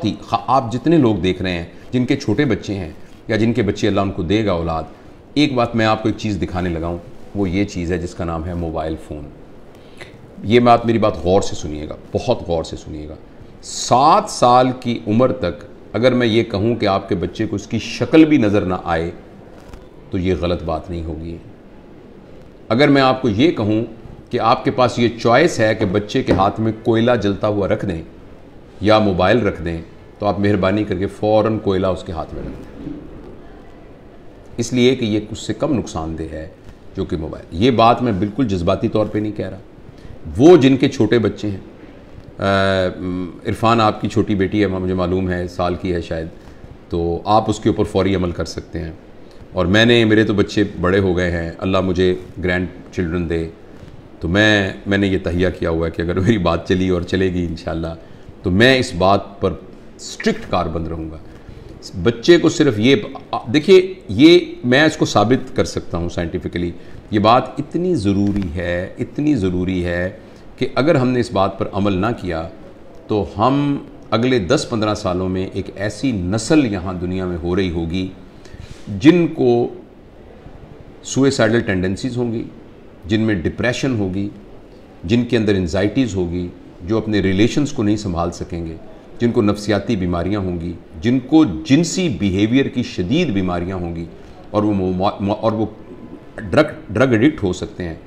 जज्बाती, आप जितने लोग देख रहे हैं जिनके छोटे बच्चे हैं या जिनके बच्चे अल्लाह उनको देगा औलाद, एक बात मैं आपको एक चीज़ दिखाने लगा हूँ, वो ये चीज़ है जिसका नाम है मोबाइल फ़ोन। ये मेरी बात गौर से सुनिएगा, बहुत गौर से सुनिएगा। 7 साल की उम्र तक अगर मैं ये कहूँ कि आपके बच्चे को उसकी शक्ल भी नज़र ना आए तो ये गलत बात नहीं होगी। अगर मैं आपको ये कहूँ कि आपके पास ये चॉइस है कि बच्चे के हाथ में कोयला जलता हुआ रख दें या मोबाइल रख दें, तो आप मेहरबानी करके फ़ौरन कोयला उसके हाथ में रख दें, इसलिए कि ये उससे कम नुकसानदेह है जो कि मोबाइल। ये बात मैं बिल्कुल जज्बाती तौर पे नहीं कह रहा। वो जिनके छोटे बच्चे हैं, इरफान आपकी छोटी बेटी है, मुझे मालूम है साल की है शायद, तो आप उसके ऊपर फौरी अमल कर सकते हैं। और मेरे तो बच्चे बड़े हो गए हैं, अल्लाह मुझे ग्रैंड चिल्ड्रन दे, तो मैंने ये तहिया किया हुआ है कि अगर मेरी बात चली और चलेगी इंशाल्लाह, तो मैं इस बात पर स्ट्रिक्ट कारबंद रहूँगा। बच्चे को सिर्फ ये देखिए, ये मैं इसको साबित कर सकता हूँ साइंटिफिकली। ये बात इतनी ज़रूरी है कि अगर हमने इस बात पर अमल ना किया तो हम अगले 10-15 सालों में एक ऐसी नस्ल यहाँ दुनिया में हो रही होगी जिनको सुसाइडल टेंडेंसीज़ होंगी, जिनमें डिप्रेशन होगी, जिनके अंदर एंजाइटीज़ होगी, जो अपने रिलेशंस को नहीं संभाल सकेंगे, जिनको नफ्सियाती बीमारियां होंगी, जिनको जिनसी बिहेवियर की शदीद बीमारियां होंगी, और वो ड्रग एडिक्ट हो सकते हैं,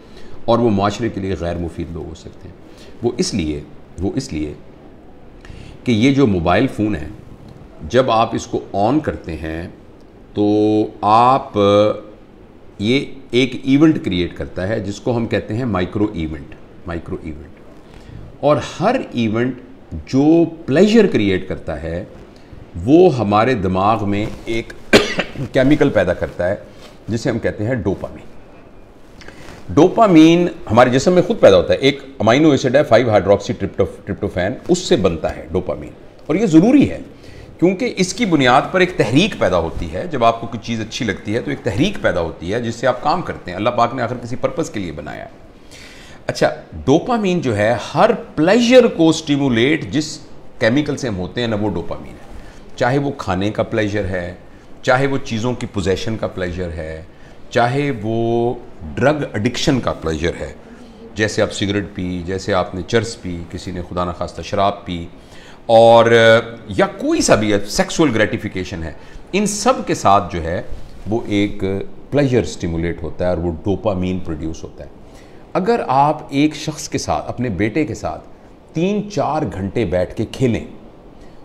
और वो माशरे के लिए गैर मुफीद लोग हो सकते हैं। वो इसलिए कि ये जो मोबाइल फ़ोन है, जब आप इसको ऑन करते हैं तो आप ये एक इवेंट क्रिएट करता है जिसको हम कहते हैं माइक्रो इवेंट। और हर इवेंट जो प्लेजर क्रिएट करता है वो हमारे दिमाग में एक केमिकल पैदा करता है जिसे हम कहते हैं डोपामीन। डोपामीन हमारे जिस्म में खुद पैदा होता है, एक अमाइनो एसिड है 5-हाइड्रोक्सी ट्रिप्टोफैन, उससे बनता है डोपामीन। और ये ज़रूरी है क्योंकि इसकी बुनियाद पर एक तहरीक पैदा होती है। जब आपको कोई चीज़ अच्छी लगती है तो एक तहरीक पैदा होती है जिससे आप काम करते हैं। अल्लाह पाक ने आखिर किसी पर्पज़ के लिए बनाया है। अच्छा, डोपामीन जो है हर प्लेजर को स्टिमुलेट जिस केमिकल से हम होते हैं ना, वो डोपामीन है। चाहे वो खाने का प्लेजर है, चाहे वो चीज़ों की पोजेशन का प्लेजर है, चाहे वो ड्रग एडिक्शन का प्लेजर है, जैसे आप सिगरेट पी, जैसे आपने चर्स पी, किसी ने खुदा न खास्ता शराब पी, और या कोई सा भी सेक्सुअल ग्रेटिफिकेशन है, इन सब के साथ जो है वो एक प्लेजर स्टिमुलेट होता है और वो डोपामीन प्रोड्यूस होता है। अगर आप एक शख्स के साथ, अपने बेटे के साथ 3-4 घंटे बैठ के खेलें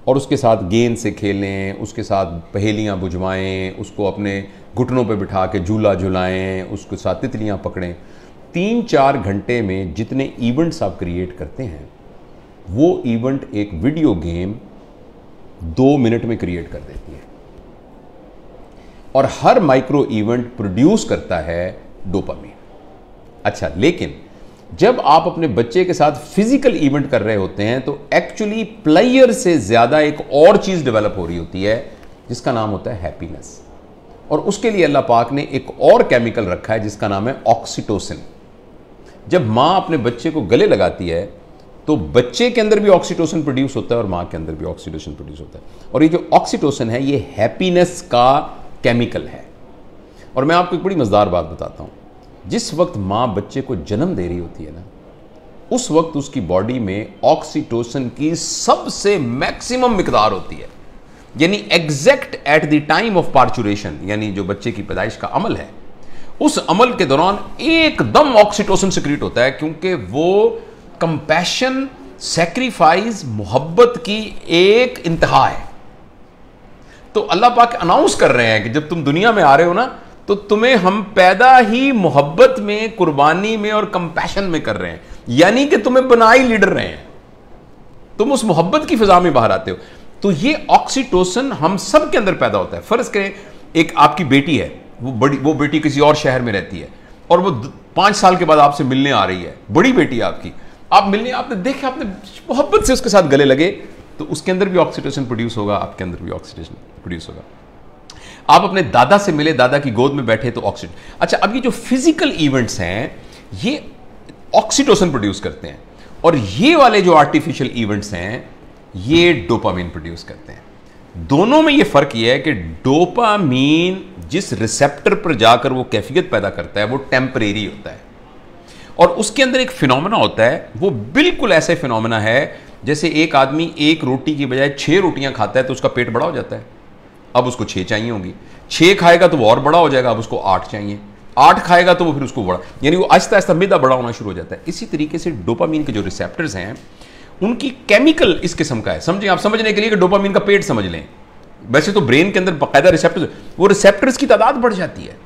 और उसके साथ गेंद से खेलें, उसके साथ पहेलियाँ बुझवाएं, उसको अपने घुटनों पे बिठा के झूला झुलाएं, उसके साथ तितलियाँ पकड़ें, 3-4 घंटे में जितने इवेंट्स आप क्रिएट करते हैं वो इवेंट एक वीडियो गेम 2 मिनट में क्रिएट कर देती है। और हर माइक्रो इवेंट प्रोड्यूस करता है डोपामीन। अच्छा, लेकिन जब आप अपने बच्चे के साथ फिजिकल इवेंट कर रहे होते हैं तो एक्चुअली प्लेयर से ज्यादा एक और चीज डेवलप हो रही होती है जिसका नाम होता है हैप्पीनेस। और उसके लिए अल्लाह पाक ने एक और केमिकल रखा है जिसका नाम है ऑक्सीटोसिन। जब मां अपने बच्चे को गले लगाती है तो बच्चे के अंदर भी ऑक्सीटोसिन प्रोड्यूस होता है और मां के अंदर भी ऑक्सीटोसिन प्रोड्यूस होता है। और ये जो ऑक्सीटोसिन है ये हैप्पीनेस का केमिकल है। और मैं आपको एक बड़ी मजेदार बात बताता हूं, जिस वक्त मां बच्चे को जन्म दे रही होती है ना, उस वक्त उसकी बॉडी में ऑक्सीटोसिन की सबसे मैक्सिमम मिकदार होती है। यानी exact at the time of parturition, यानी जो बच्चे की पैदाइश का अमल है, उस अमल के दौरान एकदम ऑक्सीटोसिन सिक्रीट होता है, क्योंकि वो कंपैशन, सैक्रिफाइस, मोहब्बत की एक इंतहा है। तो अल्लाह पाक अनाउंस कर रहे हैं कि जब तुम दुनिया में आ रहे हो ना, तो तुम्हें हम पैदा ही मोहब्बत में, कुर्बानी में और कंपैशन में कर रहे हैं। यानी कि तुम्हें बना ही लीडर रहे हैं, तुम उस मोहब्बत की फिजा में बाहर आते हो। तो ये ऑक्सीटोसिन हम सब के अंदर पैदा होता है। फर्ज करें एक आपकी बेटी है, वो बेटी किसी और शहर में रहती है और वो 5 साल के बाद आपसे मिलने आ रही है, बड़ी बेटी है आपकी, आप मिलने, आपने देखा, आपने मोहब्बत से उसके साथ गले लगे, तो उसके अंदर भी ऑक्सीटोसिन प्रोड्यूस होगा, आपके अंदर भी ऑक्सीटोसिन प्रोड्यूस होगा। आप अपने दादा से मिले, दादा की गोद में बैठे, तो ऑक्सीटोसिन। अच्छा, अब ये जो फिजिकल इवेंट्स हैं ये ऑक्सीटोसिन प्रोड्यूस करते हैं, और ये वाले जो आर्टिफिशियल इवेंट्स हैं ये डोपामीन प्रोड्यूस करते हैं। दोनों में ये फर्क ये है कि डोपामीन जिस रिसेप्टर पर जाकर वो कैफियत पैदा करता है वो टेम्परेरी होता है, और उसके अंदर एक फिनोमेना होता है, वो बिल्कुल ऐसे फिनोमेना है जैसे एक आदमी एक रोटी की बजाय 6 रोटियां खाता है तो उसका पेट बड़ा हो जाता है, अब उसको 6 चाहिए होंगी, 6 खाएगा तो वो और बड़ा हो जाएगा, अब उसको 8 चाहिए, 8 खाएगा तो वो फिर उसको बड़ा, यानी वो आहिस्ता आहिस्ता मैदा बड़ा होना शुरू हो जाता है। इसी तरीके से डोपामीन के जो रिसेप्टर्स हैं उनकी केमिकल इस किस्म का है। समझें, आप समझने के लिए कि डोपामीन का पेट समझ लें, वैसे तो ब्रेन के अंदर बाकायदा रिसेप्टर्स, वो रिसेप्टर्स की तादाद बढ़ जाती है।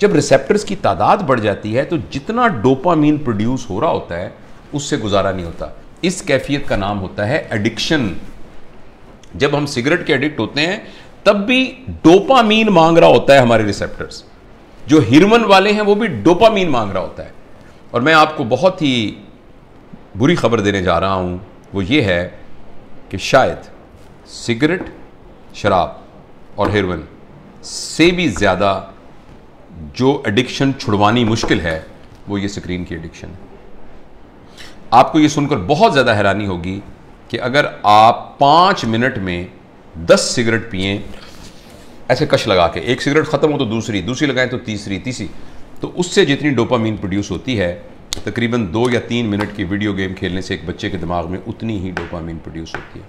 जब रिसेप्टर्स की तादाद बढ़ जाती है तो जितना डोपामीन प्रोड्यूस हो रहा होता है उससे गुजारा नहीं होता। इस कैफियत का नाम होता है एडिक्शन। जब हम सिगरेट के एडिक्ट होते हैं तब भी डोपामीन मांग रहा होता है हमारे रिसेप्टर्स, जो हिरमन वाले हैं वो भी डोपामीन मांग रहा होता है। और मैं आपको बहुत ही बुरी खबर देने जा रहा हूं, वो ये है कि शायद सिगरेट, शराब और हेरोइन से भी ज़्यादा जो एडिक्शन छुड़वानी मुश्किल है वो ये स्क्रीन की एडिक्शन है। आपको ये सुनकर बहुत ज़्यादा हैरानी होगी कि अगर आप 5 मिनट में 10 सिगरेट पिएं, ऐसे कश लगा के, एक सिगरेट ख़त्म हो तो दूसरी लगाएं तो तीसरी, तो उससे जितनी डोपामीन प्रोड्यूस होती है तकरीबन 2 या 3 मिनट की वीडियो गेम खेलने से एक बच्चे के दिमाग में उतनी ही डोपामीन प्रोड्यूस होती है।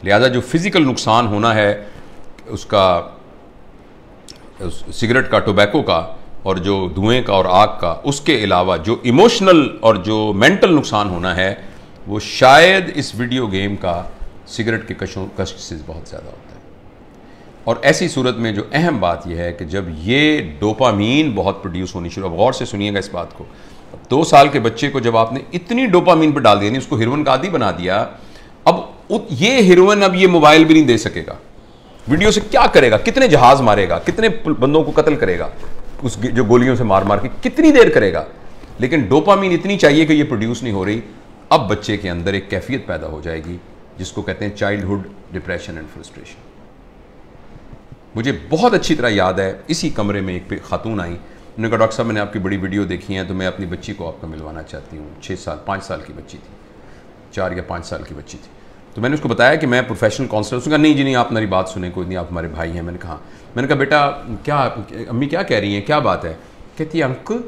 लिहाजा जो फिज़िकल नुकसान होना है उसका, सिगरेट का, टोबैको का और जो धुएं का और आग का, उसके अलावा जो इमोशनल और जो मेंटल नुकसान होना है वो शायद इस वीडियो गेम का सिगरेट के कश से बहुत ज़्यादा होता है। और ऐसी सूरत में जो अहम बात यह है कि जब ये डोपामीन बहुत प्रोड्यूस होनी शुरू, अब गौर से सुनिएगा इस बात को, 2 साल के बच्चे को जब आपने इतनी डोपामीन पर डाल दिया, नहीं उसको हेरोइन का आदी बना दिया, अब ये हेरोइन अब ये मोबाइल भी नहीं दे सकेगा, वीडियो से क्या करेगा, कितने जहाज मारेगा, कितने बंदों को कत्ल करेगा, उस जो गोलियों से मार मार के कितनी देर करेगा, लेकिन डोपामीन इतनी चाहिए कि ये प्रोड्यूस नहीं हो रही। अब बच्चे के अंदर एक कैफियत पैदा हो जाएगी जिसको कहते हैं चाइल्डहुड डिप्रेशन एंड फ्रस्ट्रेशन। मुझे बहुत अच्छी तरह याद है, इसी कमरे में एक खातून आई, उन्होंने कहा डॉक्टर साहब मैंने आपकी बड़ी वीडियो देखी है तो मैं अपनी बच्ची को आपको मिलवाना चाहती हूँ। 5 साल की बच्ची थी, 4 या 5 साल की बच्ची थी। तो मैंने उसको बताया कि मैं प्रोफेशनल काउंसलर। उसने कहा नहीं जी नहीं, आप मेरी बात सुने, कोई नहीं, आप हमारे भाई हैं। मैंने कहा बेटा क्या, अम्मी क्या कह रही हैं, क्या बात है? कहती है अंकल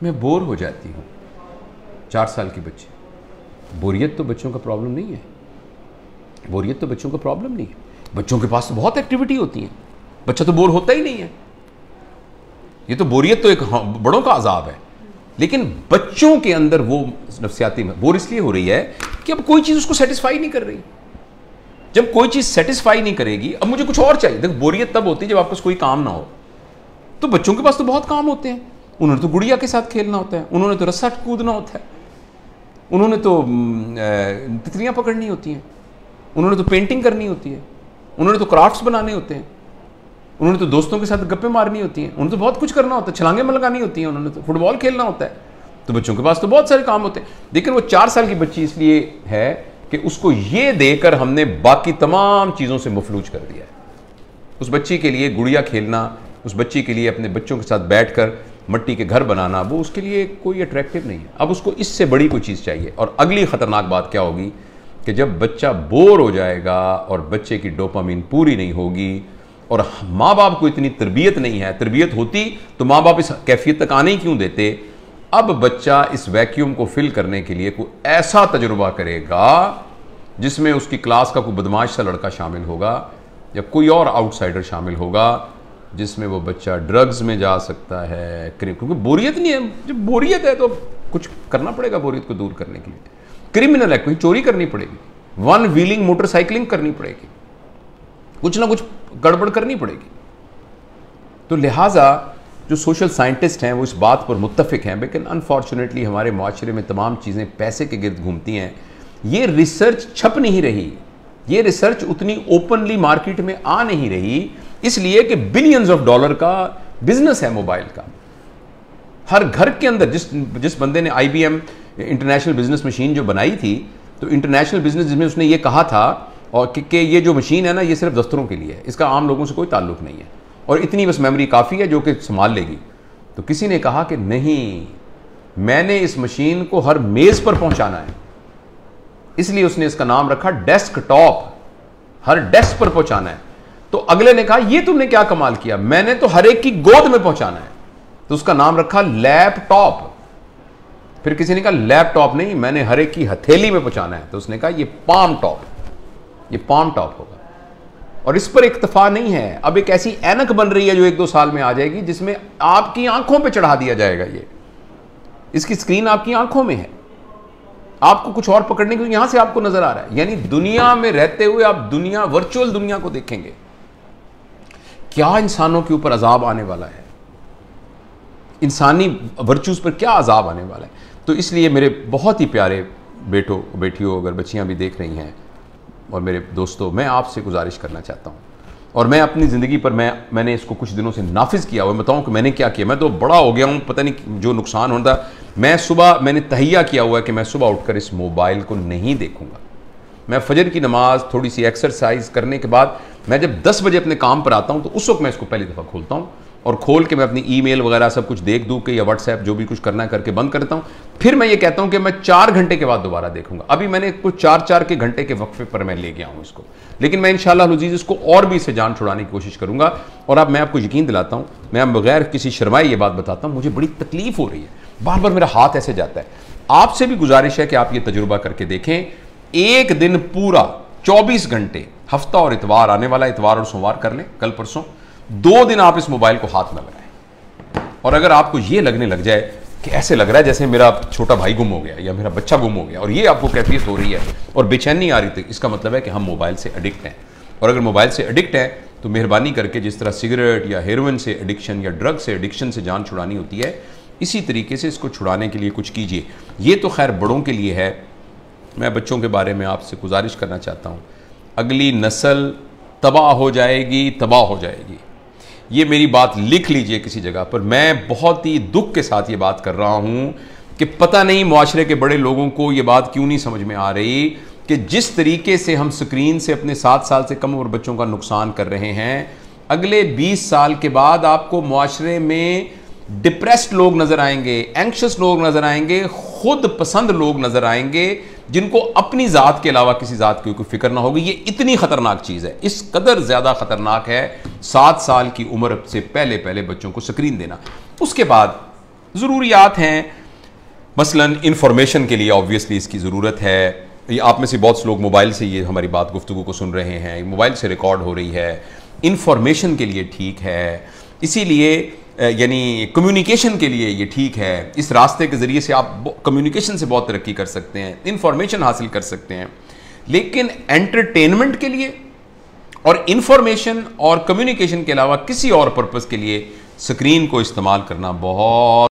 मैं बोर हो जाती हूँ। 4 साल की बच्ची। बोरियत तो बच्चों का प्रॉब्लम नहीं है, बोरियत तो बच्चों का प्रॉब्लम नहीं है, बच्चों के पास तो बहुत एक्टिविटी होती है, बच्चा तो बोर होता ही नहीं है। ये तो बोरियत तो एक बड़ों का अजाब है, लेकिन बच्चों के अंदर वो नफ्सियाती बोर इसलिए हो रही है कि अब कोई चीज़ उसको सेटिस्फाई नहीं कर रही। जब कोई चीज़ सेटिस्फाई नहीं करेगी, अब मुझे कुछ और चाहिए। देखो बोरियत तब होती है जब आपके पास कोई काम ना हो। तो बच्चों के पास तो बहुत काम होते हैं, उन्होंने तो गुड़िया के साथ खेलना होता है, उन्होंने तो रस्सा कूदना होता है, उन्होंने तो तितलियाँ पकड़नी होती हैं, उन्होंने तो पेंटिंग करनी होती है, उन्होंने तो क्राफ्ट्स बनाने होते हैं, उन्होंने तो दोस्तों के साथ गप्पे मारनी होती हैं, उन्होंने तो बहुत कुछ करना होता है, छलांगे में लगानी होती हैं, उन्होंने तो फुटबॉल खेलना होता है। तो बच्चों के पास तो बहुत सारे काम होते हैं। लेकिन वो 4 साल की बच्ची इसलिए है कि उसको ये देकर हमने बाकी तमाम चीज़ों से मफलूज कर दिया है। उस बच्ची के लिए गुड़िया खेलना, उस बच्ची के लिए अपने बच्चों के साथ बैठकर मट्टी के घर बनाना, वो उसके लिए कोई अट्रैक्टिव नहीं है। अब उसको इससे बड़ी कोई चीज़ चाहिए। और अगली ख़तरनाक बात क्या होगी कि जब बच्चा बोर हो जाएगा और बच्चे की डोपामीन पूरी नहीं होगी और माँ बाप को इतनी तरबियत नहीं है, तरबियत होती तो माँ बाप इस कैफियत तक आने ही क्यों देते। अब बच्चा इस वैक्यूम को फिल करने के लिए कोई ऐसा तजुर्बा करेगा जिसमें उसकी क्लास का कोई बदमाश सा लड़का शामिल होगा या कोई और आउटसाइडर शामिल होगा, जिसमें वो बच्चा ड्रग्स में जा सकता है, क्योंकि बोरियत नहीं है। जब बोरियत है तो कुछ करना पड़ेगा बोरियत को दूर करने के लिए। क्रिमिनल है, कोई चोरी करनी पड़ेगी, 1 व्हीलिंग मोटरसाइकिलिंग करनी पड़ेगी, कुछ ना कुछ गड़बड़ करनी पड़ेगी। तो लिहाजा जो सोशल साइंटिस्ट हैं वो इस बात पर मुत्तफिक हैं, लेकिन अनफॉर्चुनेटली हमारे माशरे में तमाम चीज़ें पैसे के गिर्द घूमती हैं। ये रिसर्च छप नहीं रही, ये रिसर्च उतनी ओपनली मार्केट में आ नहीं रही, इसलिए कि बिलियंस ऑफ डॉलर का बिजनेस है मोबाइल का। हर घर के अंदर जिस बंदे ने IBM इंटरनेशनल बिजनेस मशीन जो बनाई थी, तो इंटरनेशनल बिजनेस जिसमें उसने ये कहा था और कि ये जो मशीन है ना, ये सिर्फ दफ्तरों के लिए है, इसका आम लोगों से कोई ताल्लुक नहीं है और इतनी बस मेमोरी काफ़ी है जो कि संभाल लेगी। तो किसी ने कहा कि नहीं, मैंने इस मशीन को हर मेज़ पर पहुंचाना है, इसलिए उसने इसका नाम रखा डेस्कटॉप। हर डेस्क पर पहुंचाना है। तो अगले ने कहा ये तुमने क्या कमाल किया, मैंने तो हर एक की गोद में पहुंचाना है, तो उसका नाम रखा लैपटॉप। फिर किसी ने कहा लैपटॉप नहीं, मैंने हर एक की हथेली में पहुंचाना है, तो उसने कहा ये पाम टॉप, ये पाम टॉप होगा। और इस पर इक्तफा नहीं है, अब एक ऐसी ऐनक बन रही है जो 1-2 साल में आ जाएगी, जिसमें आपकी आंखों पे चढ़ा दिया जाएगा। ये इसकी स्क्रीन आपकी आंखों में है, आपको कुछ और पकड़ने के लिए यहां से आपको नजर आ रहा है। यानी दुनिया में रहते हुए आप दुनिया, वर्चुअल दुनिया को देखेंगे। क्या इंसानों के ऊपर अजाब आने वाला है, इंसानी वर्चूज पर क्या अजाब आने वाला है। तो इसलिए मेरे बहुत ही प्यारे बेटों बेटियों, अगर बच्चियां भी देख रही हैं और मेरे दोस्तों, मैं आपसे गुजारिश करना चाहता हूं, और मैं अपनी ज़िंदगी पर मैंने इसको कुछ दिनों से नाफिज किया हुआ। बताऊं कि मैंने क्या किया। मैं तो बड़ा हो गया हूं, पता नहीं जो नुकसान होता। मैंने तहैया किया हुआ है कि मैं सुबह उठकर इस मोबाइल को नहीं देखूंगा। मैं फजर की नमाज, थोड़ी सी एक्सरसाइज करने के बाद मैं जब 10 बजे अपने काम पर आता हूं, तो उस वक्त मैं इसको पहली दफ़ा खोलता हूं, और खोल के मैं अपनी ईमेल वगैरह सब कुछ देख दूं कि, या व्हाट्सएप जो भी कुछ करना है करके बंद करता हूं। फिर मैं ये कहता हूं कि मैं 4 घंटे के बाद दोबारा देखूंगा। अभी मैंने कुछ 4-4 के घंटे के वक्फे पर मैं ले गया हूं इसको, लेकिन मैं इंशाअल्लाह अज़ीज़ इसको और भी इससे जान छुड़ाने की कोशिश करूंगा। और अब मैं आपको यकीन दिलाता हूं, मैं बगैर किसी शर्माए ये बात बताता हूं, मुझे बड़ी तकलीफ हो रही है, बार बार मेरा हाथ ऐसे जाता है। आपसे भी गुजारिश है कि आप ये तजुर्बा करके देखें। एक दिन पूरा 24 घंटे, हफ्ता और इतवार, आने वाला इतवार और सोमवार कर लें, कल परसों 2 दिन आप इस मोबाइल को हाथ में लगाएं। और अगर आपको ये लगने लग जाए कि ऐसे लग रहा है जैसे मेरा छोटा भाई गुम हो गया या मेरा बच्चा गुम हो गया, और ये आपको कैफियत हो रही है और बेचैनी आ रही थी, इसका मतलब है कि हम मोबाइल से एडिक्ट हैं। और अगर मोबाइल से एडिक्ट हैं तो मेहरबानी करके, जिस तरह सिगरेट या हेरोइन से एडिक्शन या ड्रग से एडिक्शन से जान छुड़ानी होती है, इसी तरीके से इसको छुड़ाने के लिए कुछ कीजिए। ये तो खैर बड़ों के लिए है। मैं बच्चों के बारे में आपसे गुजारिश करना चाहता हूँ, अगली नस्ल तबाह हो जाएगी, तबाह हो जाएगी। ये मेरी बात लिख लीजिए किसी जगह पर। मैं बहुत ही दुख के साथ ये बात कर रहा हूँ कि पता नहीं मुआशरे के बड़े लोगों को ये बात क्यों नहीं समझ में आ रही कि जिस तरीके से हम स्क्रीन से अपने 7 साल से कम उम्र बच्चों का नुकसान कर रहे हैं, अगले 20 साल के बाद आपको मुआशरे में डिप्रेस्ड लोग नजर आएंगे, एंक्शस लोग नजर आएंगे, खुद पसंद लोग नजर आएंगे, जिनको अपनी ज़ात के अलावा किसी ज़ात की कोई फिक्र ना होगी। ये इतनी ख़तरनाक चीज़ है, इस कदर ज़्यादा ख़तरनाक है 7 साल की उम्र से पहले पहले बच्चों को स्क्रीन देना। उसके बाद ज़रूरियात हैं, मसलन इंफॉर्मेशन के लिए ऑब्वियसली इसकी ज़रूरत है। ये आप में से बहुत से लोग मोबाइल से ये हमारी बात गुफ्तगू को सुन रहे हैं, मोबाइल से रिकॉर्ड हो रही है, इंफॉर्मेशन के लिए ठीक है, इसीलिए यानी कम्युनिकेशन के लिए ये ठीक है। इस रास्ते के ज़रिए से आप कम्युनिकेशन से बहुत तरक्की कर सकते हैं, इंफॉर्मेशन हासिल कर सकते हैं। लेकिन एंटरटेनमेंट के लिए और इंफॉर्मेशन और कम्युनिकेशन के अलावा किसी और पर्पज़ के लिए स्क्रीन को इस्तेमाल करना बहुत